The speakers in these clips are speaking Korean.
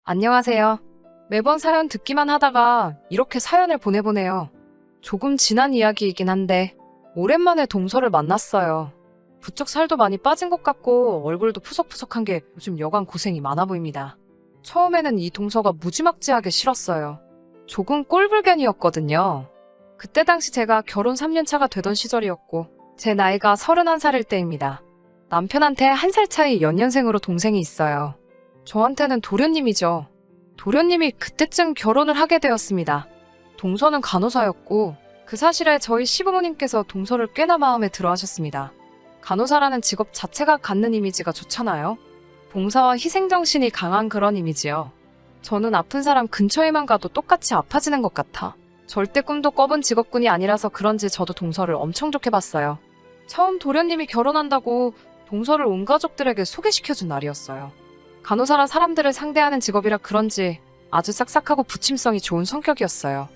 안녕하세요. 매번 사연 듣기만 하다가 이렇게 사연을 보내보네요. 조금 지난 이야기이긴 한데 오랜만에 동서를 만났어요. 부쩍 살도 많이 빠진 것 같고 얼굴도 푸석푸석한 게 요즘 여간 고생이 많아 보입니다. 처음에는 이 동서가 무지막지하게 싫었어요. 조금 꼴불견이었거든요. 그때 당시 제가 결혼 3년 차가 되던 시절이었고 제 나이가 31살일 때입니다. 남편한테 1살 차이 연년생으로 동생이 있어요. 저한테는 도련님이죠. 도련님이 그때쯤 결혼을 하게 되었습니다. 동서는 간호사였고 그 사실에 저희 시부모님께서 동서를 꽤나 마음에 들어 하셨습니다. 간호사라는 직업 자체가 갖는 이미지가 좋잖아요. 봉사와 희생정신이 강한 그런 이미지요. 저는 아픈 사람 근처에만 가도 똑같이 아파지는 것 같아. 절대 꿈도 꿔본 직업군이 아니라서 그런지 저도 동서를 엄청 좋게 봤어요. 처음 도련님이 결혼한다고 동서를 온 가족들에게 소개시켜준 날이었어요. 간호사란 사람들을 상대하는 직업이라 그런지 아주 싹싹하고 부침성이 좋은 성격이었어요.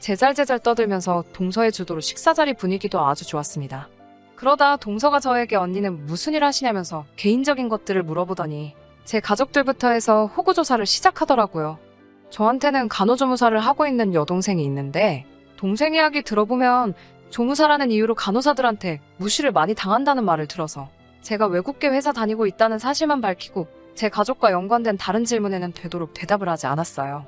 제잘제잘 떠들면서 동서의 주도로 식사 자리 분위기도 아주 좋았습니다. 그러다 동서가 저에게 언니는 무슨 일 하시냐면서 개인적인 것들을 물어보더니 제 가족들부터 해서 호구조사를 시작하더라고요. 저한테는 간호조무사를 하고 있는 여동생이 있는데 동생 이야기 들어보면 조무사라는 이유로 간호사들한테 무시를 많이 당한다는 말을 들어서 제가 외국계 회사 다니고 있다는 사실만 밝히고 제 가족과 연관된 다른 질문에는 되도록 대답을 하지 않았어요.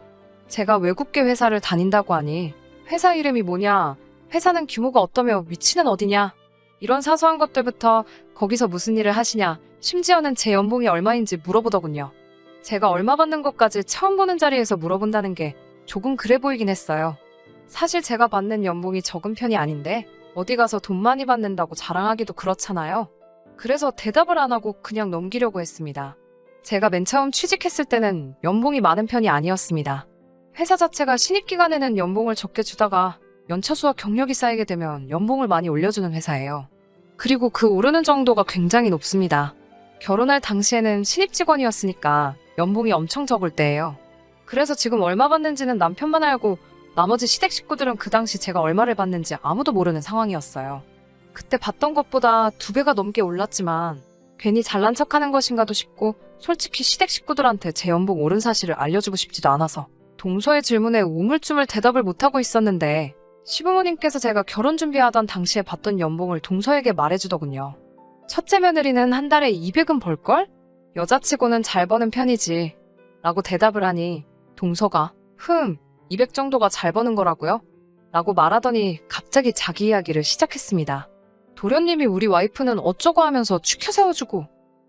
제가 외국계 회사를 다닌다고 하니 회사 이름이 뭐냐, 회사는 규모가 어떠며 위치는 어디냐, 이런 사소한 것들부터 거기서 무슨 일을 하시냐, 심지어는 제 연봉이 얼마인지 물어보더군요. 제가 얼마 받는 것까지 처음 보는 자리에서 물어본다는 게 조금 그래 보이긴 했어요. 사실 제가 받는 연봉이 적은 편이 아닌데 어디 가서 돈 많이 받는다고 자랑하기도 그렇잖아요. 그래서 대답을 안 하고 그냥 넘기려고 했습니다. 제가 맨 처음 취직했을 때는 연봉이 많은 편이 아니었습니다. 회사 자체가 신입 기간에는 연봉을 적게 주다가 연차수와 경력이 쌓이게 되면 연봉을 많이 올려주는 회사예요. 그리고 그 오르는 정도가 굉장히 높습니다. 결혼할 당시에는 신입 직원이었으니까 연봉이 엄청 적을 때예요. 그래서 지금 얼마 받는지는 남편만 알고 나머지 시댁 식구들은 그 당시 제가 얼마를 받는지 아무도 모르는 상황이었어요. 그때 받던 것보다 2배가 넘게 올랐지만 괜히 잘난 척하는 것인가도 싶고 솔직히 시댁 식구들한테 제 연봉 오른 사실을 알려주고 싶지도 않아서 동서의 질문에 우물쭈물 대답을 못하고 있었는데 시부모님께서 제가 결혼 준비하던 당시에 받던 연봉을 동서에게 말해주더군요. 첫째 며느리는 한 달에 200은 벌걸? 여자치고는 잘 버는 편이지 라고 대답을 하니 동서가 200 정도가 잘 버는 거라고요? 라고 말하더니 갑자기 자기 이야기를 시작했습니다. 도련님이 우리 와이프는 어쩌고 하면서 추켜 세워주고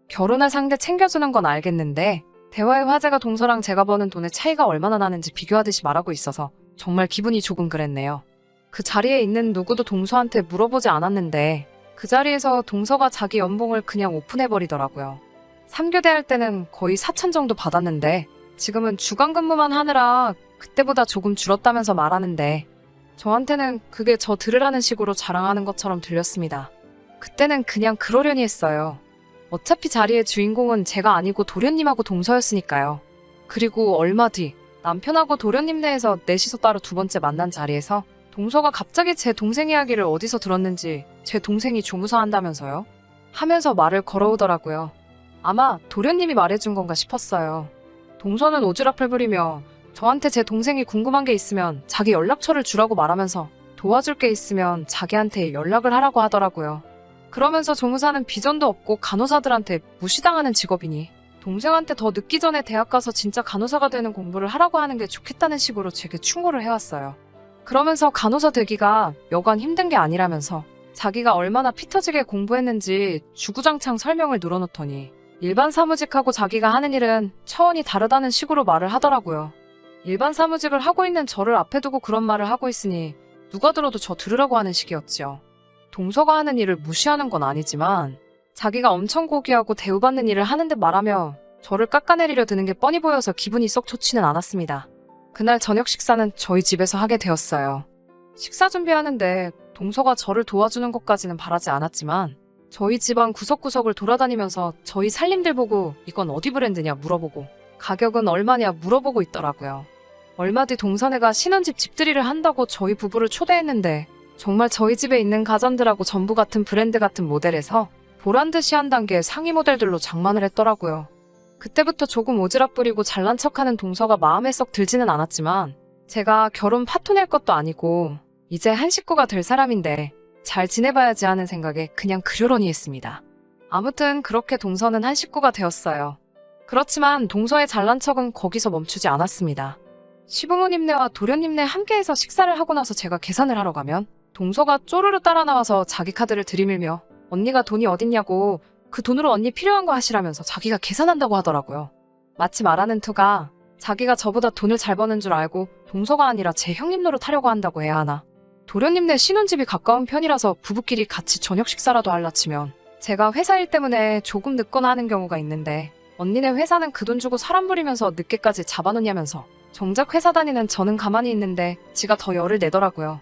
결혼할 상대 챙겨주는 건 알겠는데 대화의 화제가 동서랑 제가 버는 돈의 차이가 얼마나 나는지 비교하듯이 말하고 있어서 정말 기분이 조금 그랬네요. 그 자리에 있는 누구도 동서한테 물어보지 않았는데 그 자리에서 동서가 자기 연봉을 그냥 오픈해버리더라고요. 3교대 할 때는 거의 4천 정도 받았는데 지금은 주간 근무만 하느라 그때보다 조금 줄었다면서 말하는데 저한테는 그게 저 들으라는 식으로 자랑하는 것처럼 들렸습니다. 그때는 그냥 그러려니 했어요. 어차피 자리의 주인공은 제가 아니고 도련님하고 동서였으니까요. 그리고 얼마 뒤 남편하고 도련님 내에서 넷이서 따로 2번째 만난 자리에서 동서가 갑자기 제 동생 이야기를 어디서 들었는지 제 동생이 조무사 한다면서요? 하면서 말을 걸어오더라고요. 아마 도련님이 말해준 건가 싶었어요. 동서는 오지랖을 부리며 저한테 제 동생이 궁금한 게 있으면 자기 연락처를 주라고 말하면서 도와줄 게 있으면 자기한테 연락을 하라고 하더라고요. 그러면서 조무사는 비전도 없고 간호사들한테 무시당하는 직업이니 동생한테 더 늦기 전에 대학 가서 진짜 간호사가 되는 공부를 하라고 하는 게 좋겠다는 식으로 제게 충고를 해왔어요. 그러면서 간호사 되기가 여간 힘든 게 아니라면서 자기가 얼마나 피 터지게 공부했는지 주구장창 설명을 늘어놓더니 일반 사무직하고 자기가 하는 일은 차원이 다르다는 식으로 말을 하더라고요. 일반 사무직을 하고 있는 저를 앞에 두고 그런 말을 하고 있으니 누가 들어도 저 들으라고 하는 식이었지요. 동서가 하는 일을 무시하는 건 아니지만 자기가 엄청 고귀하고 대우받는 일을 하는 듯 말하며 저를 깎아내리려 드는 게 뻔히 보여서 기분이 썩 좋지는 않았습니다. 그날 저녁 식사는 저희 집에서 하게 되었어요. 식사 준비하는데 동서가 저를 도와주는 것까지는 바라지 않았지만 저희 집안 구석구석을 돌아다니면서 저희 살림들 보고 이건 어디 브랜드냐 물어보고 가격은 얼마냐 물어보고 있더라고요. 얼마 뒤 동서네가 신혼집 집들이를 한다고 저희 부부를 초대했는데 정말 저희 집에 있는 가전들하고 전부 같은 브랜드 같은 모델에서 보란듯이 한 단계 상위 모델들로 장만을 했더라고요. 그때부터 조금 오지랖 부리고 잘난 척하는 동서가 마음에 썩 들지는 않았지만 제가 결혼 파토 낼 것도 아니고 이제 한 식구가 될 사람인데 잘 지내봐야지 하는 생각에 그냥 그러려니 했습니다. 아무튼 그렇게 동서는 한 식구가 되었어요. 그렇지만 동서의 잘난 척은 거기서 멈추지 않았습니다. 시부모님네와 도련님네 함께해서 식사를 하고 나서 제가 계산을 하러 가면 동서가 쪼르르 따라 나와서 자기 카드를 들이밀며 언니가 돈이 어딨냐고 그 돈으로 언니 필요한 거 하시라면서 자기가 계산한다고 하더라고요. 마치 말하는 투가 자기가 저보다 돈을 잘 버는 줄 알고 동서가 아니라 제 형님 노릇하려고 한다고 해야 하나. 도련님네 신혼집이 가까운 편이라서 부부끼리 같이 저녁 식사라도 할라 치면 제가 회사 일 때문에 조금 늦거나 하는 경우가 있는데 언니네 회사는 그 돈 주고 사람 부리면서 늦게까지 잡아놓냐면서 정작 회사 다니는 저는 가만히 있는데 지가 더 열을 내더라고요.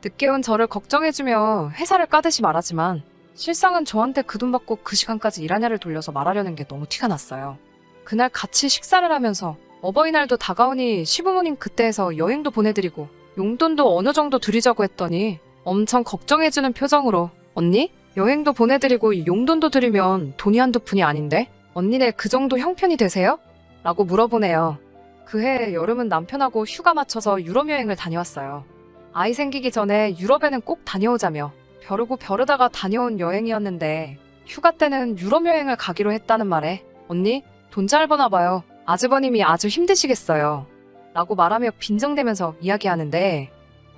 늦게 온 저를 걱정해주며 회사를 까듯이 말하지만 실상은 저한테 그 돈 받고 그 시간까지 일하냐를 돌려서 말하려는 게 너무 티가 났어요. 그날 같이 식사를 하면서 어버이날도 다가오니 시부모님 그때에서 여행도 보내드리고 용돈도 어느 정도 드리자고 했더니 엄청 걱정해주는 표정으로 언니? 여행도 보내드리고 용돈도 드리면 돈이 한두 푼이 아닌데? 언니네 그 정도 형편이 되세요? 라고 물어보네요. 그해 여름은 남편하고 휴가 맞춰서 유럽 여행을 다녀왔어요. 아이 생기기 전에 유럽에는 꼭 다녀오자며 벼르고 벼르다가 다녀온 여행이었는데 휴가 때는 유럽 여행을 가기로 했다는 말에 언니 돈 잘 버나 봐요. 아주버님이 아주 힘드시겠어요. 라고 말하며 빈정대면서 이야기하는데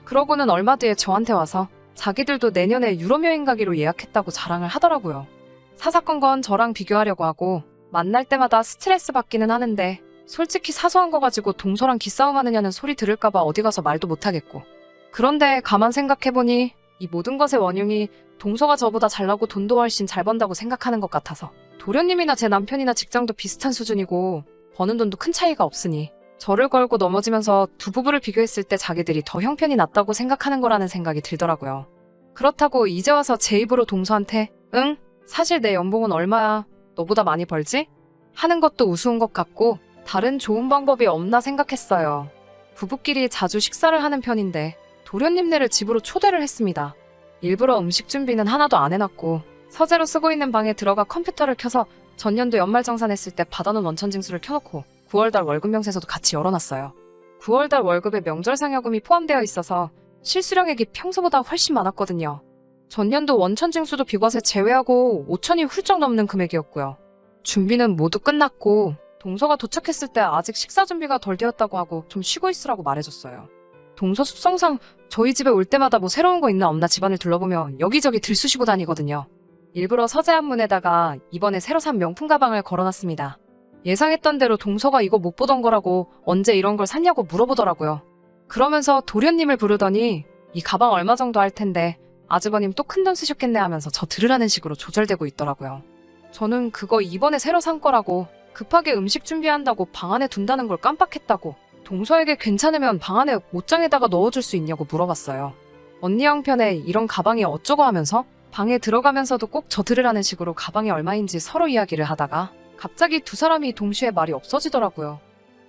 그러고는 얼마 뒤에 저한테 와서 자기들도 내년에 유럽 여행 가기로 예약했다고 자랑을 하더라고요. 사사건건 저랑 비교하려고 하고 만날 때마다 스트레스 받기는 하는데 솔직히 사소한 거 가지고 동서랑 기싸움 하느냐는 소리 들을까봐 어디 가서 말도 못하겠고 그런데 가만 생각해보니 이 모든 것의 원흉이 동서가 저보다 잘나고 돈도 훨씬 잘 번다고 생각하는 것 같아서 도련님이나 제 남편이나 직장도 비슷한 수준이고 버는 돈도 큰 차이가 없으니 저를 걸고 넘어지면서 두 부부를 비교했을 때 자기들이 더 형편이 낫다고 생각하는 거라는 생각이 들더라고요. 그렇다고 이제 와서 제 입으로 동서한테 응? 사실 내 연봉은 얼마야? 너보다 많이 벌지? 하는 것도 우스운 것 같고 다른 좋은 방법이 없나 생각했어요. 부부끼리 자주 식사를 하는 편인데 도련님네를 집으로 초대를 했습니다. 일부러 음식 준비는 하나도 안 해놨고 서재로 쓰고 있는 방에 들어가 컴퓨터를 켜서 전년도 연말정산했을 때 받아놓은 원천징수를 켜놓고 9월달 월급 명세서도 같이 열어놨어요. 9월달 월급에 명절상여금이 포함되어 있어서 실수령액이 평소보다 훨씬 많았거든요. 전년도 원천징수도 비과세 제외하고 5천이 훌쩍 넘는 금액이었고요. 준비는 모두 끝났고 동서가 도착했을 때 아직 식사 준비가 덜 되었다고 하고 좀 쉬고 있으라고 말해줬어요. 동서 습성상 저희 집에 올 때마다 뭐 새로운 거 있나 없나 집안을 둘러보며 여기저기 들쑤시고 다니거든요. 일부러 서재 앞문에다가 이번에 새로 산 명품 가방을 걸어놨습니다. 예상했던 대로 동서가 이거 못 보던 거라고 언제 이런 걸 샀냐고 물어보더라고요. 그러면서 도련님을 부르더니 이 가방 얼마 정도 할 텐데 아주버님 또 큰 돈 쓰셨겠네 하면서 저 들으라는 식으로 조절되고 있더라고요. 저는 그거 이번에 새로 산 거라고 급하게 음식 준비한다고 방 안에 둔다는 걸 깜빡했다고 동서에게 괜찮으면 방 안에 옷장에다가 넣어줄 수 있냐고 물어봤어요. 언니 형편에 이런 가방이 어쩌고 하면서 방에 들어가면서도 꼭 저 들으라는 식으로 가방이 얼마인지 서로 이야기를 하다가 갑자기 두 사람이 동시에 말이 없어지더라고요.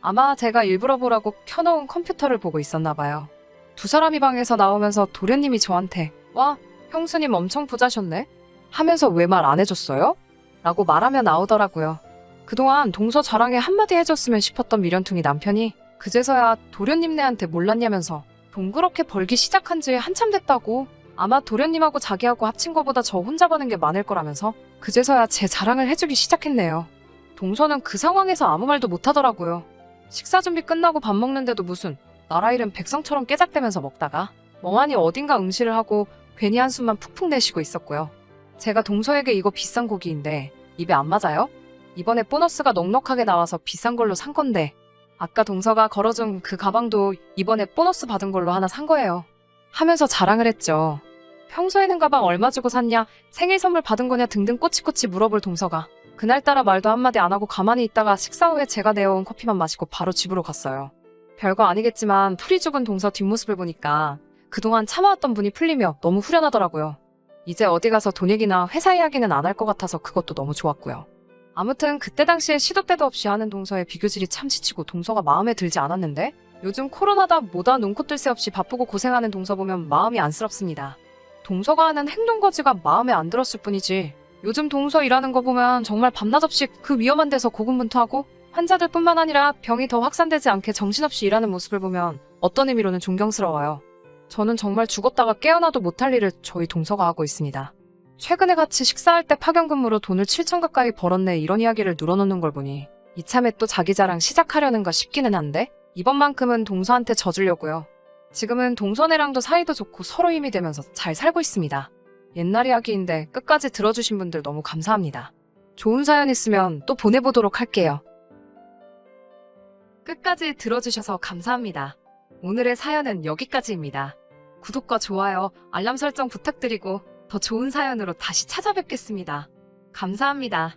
아마 제가 일부러 보라고 켜놓은 컴퓨터를 보고 있었나 봐요. 두 사람이 방에서 나오면서 도련님이 저한테 와, 형수님 엄청 부자셨네? 하면서 왜 말 안 해줬어요? 라고 말하며 나오더라고요. 그동안 동서 자랑에 한마디 해줬으면 싶었던 미련퉁이 남편이 그제서야 도련님네한테 몰랐냐면서 돈 그렇게 벌기 시작한 지 한참 됐다고 아마 도련님하고 자기하고 합친 거보다 저 혼자 버는 게 많을 거라면서 그제서야 제 자랑을 해주기 시작했네요. 동서는 그 상황에서 아무 말도 못하더라고요. 식사 준비 끝나고 밥 먹는데도 무슨 나라 이름 백성처럼 깨작대면서 먹다가 멍하니 어딘가 응시를 하고 괜히 한숨만 푹푹 내쉬고 있었고요. 제가 동서에게 이거 비싼 고기인데 입에 안 맞아요? 이번에 보너스가 넉넉하게 나와서 비싼 걸로 산 건데 아까 동서가 걸어준 그 가방도 이번에 보너스 받은 걸로 하나 산 거예요. 하면서 자랑을 했죠. 평소에는 가방 얼마 주고 샀냐, 생일 선물 받은 거냐 등등 꼬치꼬치 물어볼 동서가 그날따라 말도 한마디 안 하고 가만히 있다가 식사 후에 제가 내어온 커피만 마시고 바로 집으로 갔어요. 별거 아니겠지만 풀이 죽은 동서 뒷모습을 보니까 그동안 참아왔던 분이 풀리며 너무 후련하더라고요. 이제 어디 가서 돈 얘기나 회사 이야기는 안 할 것 같아서 그것도 너무 좋았고요. 아무튼 그때 당시에 시도 때도 없이 하는 동서의 비교질이 참 지치고 동서가 마음에 들지 않았는데 요즘 코로나다 뭐다 눈코 뜰 새 없이 바쁘고 고생하는 동서 보면 마음이 안쓰럽습니다. 동서가 하는 행동 거지가 마음에 안 들었을 뿐이지 요즘 동서 일하는 거 보면 정말 밤낮 없이 그 위험한 데서 고군분투하고 환자들뿐만 아니라 병이 더 확산되지 않게 정신없이 일하는 모습을 보면 어떤 의미로는 존경스러워요. 저는 정말 죽었다가 깨어나도 못할 일을 저희 동서가 하고 있습니다. 최근에 같이 식사할 때 파견 근무로 돈을 7천 가까이 벌었네 이런 이야기를 늘어놓는 걸 보니 이참에 또 자기 자랑 시작하려는가 싶기는 한데 이번만큼은 동서한테 져주려고요. 지금은 동서네랑도 사이도 좋고 서로 힘이 되면서 잘 살고 있습니다. 옛날 이야기인데 끝까지 들어주신 분들 너무 감사합니다. 좋은 사연 있으면 또 보내보도록 할게요. 끝까지 들어주셔서 감사합니다. 오늘의 사연은 여기까지입니다. 구독과 좋아요, 알람 설정 부탁드리고 더 좋은 사연으로 다시 찾아뵙겠습니다. 감사합니다.